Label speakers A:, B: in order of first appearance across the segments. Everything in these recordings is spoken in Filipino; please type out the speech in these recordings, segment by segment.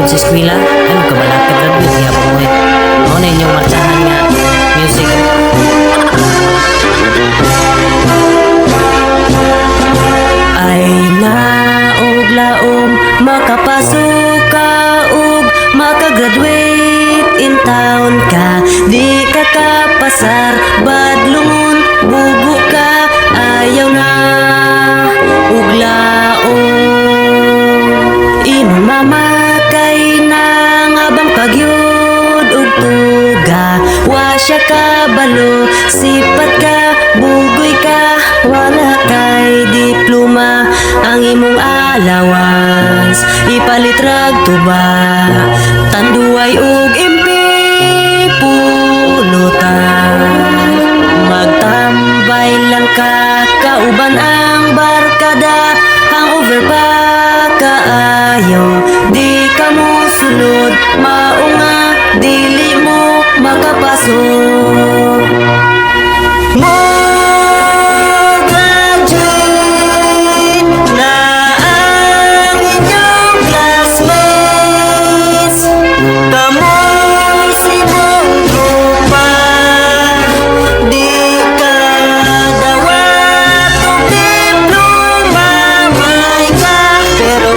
A: sa eskwela, ay magkabalapit lang yun, hiya po eh. Ano na inyong marchahan nga, music. Ay naog laom, makapasok ka ug makagraduate in town ka. Di ka kapasar, badlungon, bugo ka, ayaw na ug laom. Imong mamakay na nga bang pagyud ug tuga, wa siya kabalo, sipat ka, bugoy ka, wala kay diploma. Ang imong allowance ipalit rag tuba, tanduay ug impi pulutan. Magtambay lang ka, kauban ang barkada, hangover pa kaayo, di ka mo sulod, mao nga dili mo makapasok. Mo graduate na ang inyong classmates, kamoy sibong grupa, di ka dawat og diploma, may ka pero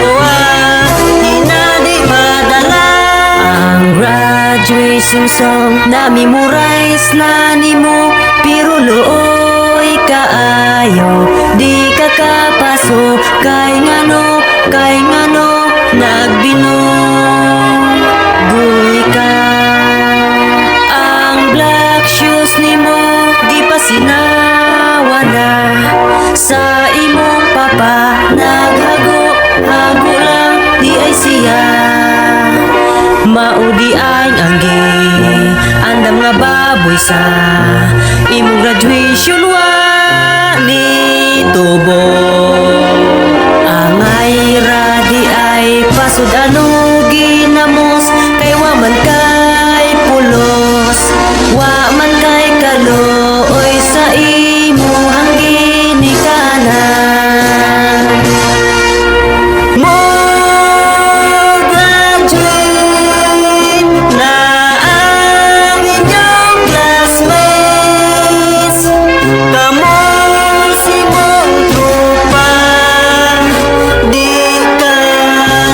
A: di na di madala. Ang graduation song na memorize na nimo, pero looy kaayo, di ka kapasok, kay ngano nagbinugoy ka. Ang black shoes nimo di pa sinawa na, sa imong papa naghago lang, di ay siya. Maudi ay anggi, andam nga baboy sa imong graduation, wa ni tubo. Angay ra di ay pasud ano ginamos, kay wa man kay pulos, wa man kay kalooy sa imuhang ginikanan. Mo graduate na ang inyong classmates, kamoy sibong trupa, di ka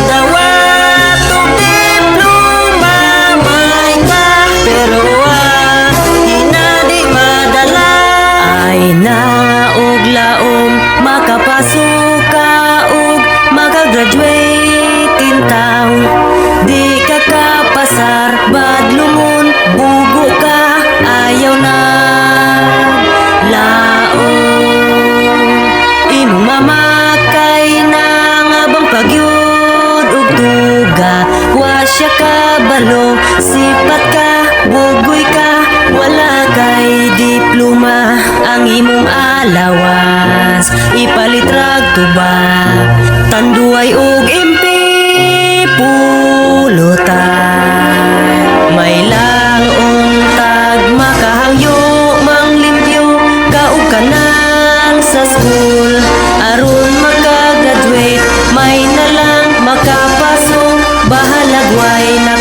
A: dawat og diploma, may ka pero di na di madala. Ay naog laom, makapasok ka ug makagraduate in town, di ka kapasar, badlungon, bugo ka, ayaw na laom. Imong mamakay na nga bang pagyud ug tuga, wa siya kabalo, sipat ka, bugoy ka, wala kay diploma. Ang imong allowance ipalit rag tuba, tanduay ug impi pulutan. May laong tag makahangyo, manglimpyo ka ug kanang sa school, aron makagraduate, may na lang makapasok, bahalag way na